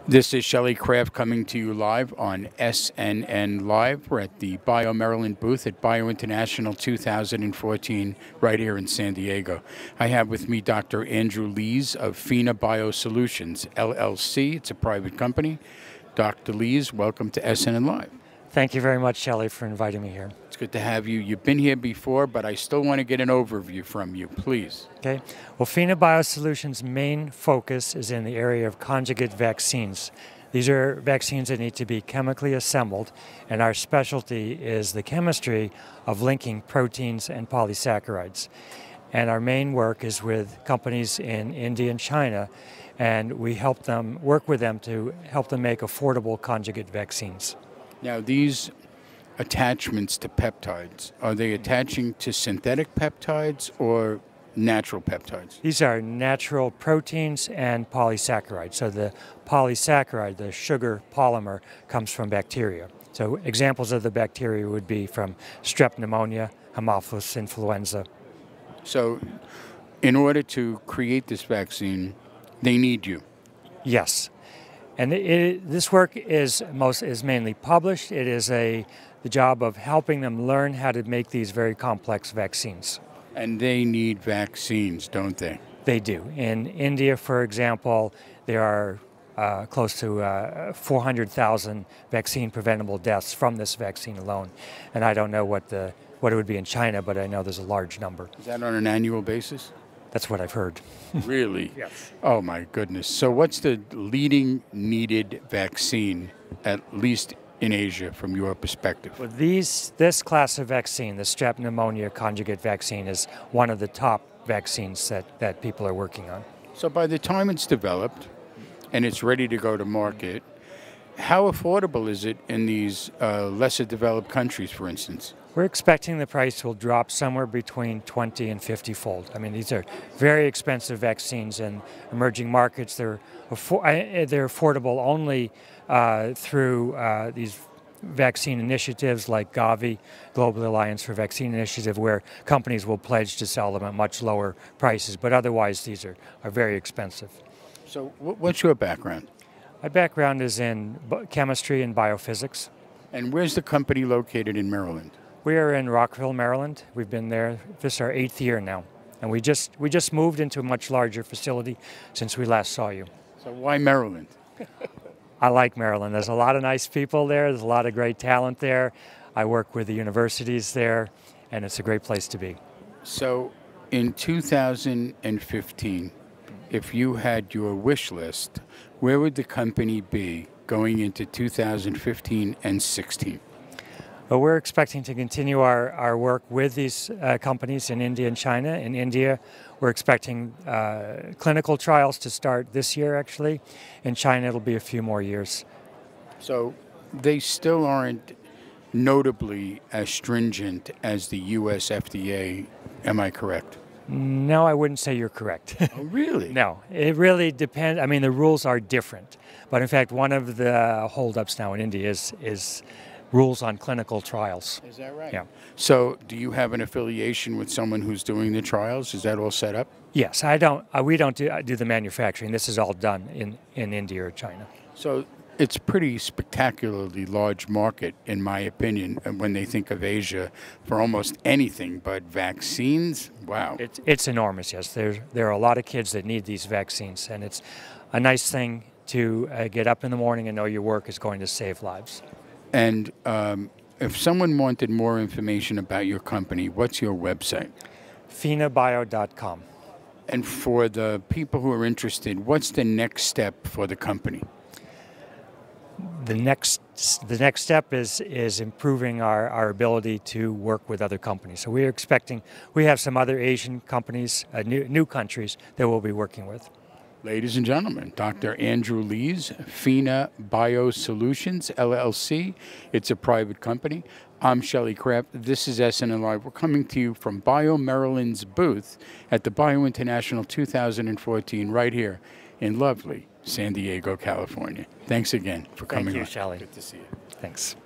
This is Shelley Craft coming to you live on SNNLive. We're at the BioMaryland booth at Bio International 2014 right here in San Diego. I have with me Dr. Andrew Lees of Fina Biosolutions LLC. It's a private company. Dr. Lees, welcome to SNNLive. Thank you very much, Shelley, for inviting me here. It's good to have you. You've been here before, but I still want to get an overview from you, please. Okay. Well, Fina Biosolutions' main focus is in the area of conjugate vaccines. These are vaccines that need to be chemically assembled, and our specialty is the chemistry of linking proteins and polysaccharides. And our main work is with companies in India and China, and we work with them to help them make affordable conjugate vaccines. Now, these attachments to peptides, are they attaching to synthetic peptides or natural peptides? These are natural proteins and polysaccharides. So the polysaccharide, the sugar polymer, comes from bacteria. So examples of the bacteria would be from strep pneumonia, Haemophilus influenza. So in order to create this vaccine, they need you. Yes. And this work is mainly published. It is the job of helping them learn how to make these very complex vaccines. And they need vaccines, don't they? They do. In India, for example, there are close to 400,000 vaccine-preventable deaths from this vaccine alone. And I don't know what it would be in China, but I know there's a large number. Is that on an annual basis? That's what I've heard. Really? Yes. Oh, my goodness. So what's the leading needed vaccine, at least in Asia, from your perspective? Well, this class of vaccine, the strep pneumonia conjugate vaccine, is one of the top vaccines that people are working on. So by the time it's developed and it's ready to go to market, how affordable is it in these lesser developed countries, for instance? We're expecting the price will drop somewhere between 20 and 50-fold. I mean, these are very expensive vaccines in emerging markets. They're affordable only through these vaccine initiatives like Gavi, Global Alliance for Vaccine Initiative, where companies will pledge to sell them at much lower prices. But otherwise, these are very expensive. So what's your background? My background is in chemistry and biophysics. And where's the company located in Maryland? We are in Rockville, Maryland. We've been there. This is our 8th year now. And we just moved into a much larger facility since we last saw you. So why Maryland? I like Maryland. There's a lot of nice people there. There's a lot of great talent there. I work with the universities there, and it's a great place to be. So in 2015, if you had your wish list, where would the company be going into 2015 and 16? But we're expecting to continue our work with these companies in India and China. In India, we're expecting clinical trials to start this year, actually. In China, it'll be a few more years. So they still aren't notably as stringent as the U.S. FDA, am I correct? No, I wouldn't say you're correct. Oh, really? No, it really depends. I mean, the rules are different. But in fact, one of the holdups now in India is rules on clinical trials. Is that right? Yeah. So do you have an affiliation with someone who's doing the trials? Is that all set up? Yes, we don't do the manufacturing. This is all done in India or China. So it's pretty spectacularly large market, in my opinion, when they think of Asia for almost anything but vaccines. Wow. It's enormous, yes. There are a lot of kids that need these vaccines, and it's a nice thing to get up in the morning and know your work is going to save lives. And if someone wanted more information about your company, what's your website? FinaBio.com. And for the people who are interested, what's the next step for the company? The next step is improving our ability to work with other companies. So we have some other Asian companies, new countries that we'll be working with. Ladies and gentlemen, Dr. Andrew Lees, Fina Biosolutions LLC. It's a private company. I'm Shelley Craft. This is SNNLive. We're coming to you from BioMaryland's booth at the Bio International 2014 right here in lovely San Diego, California. Thanks again for coming on. Thank you, Shelley. Good to see you. Thanks.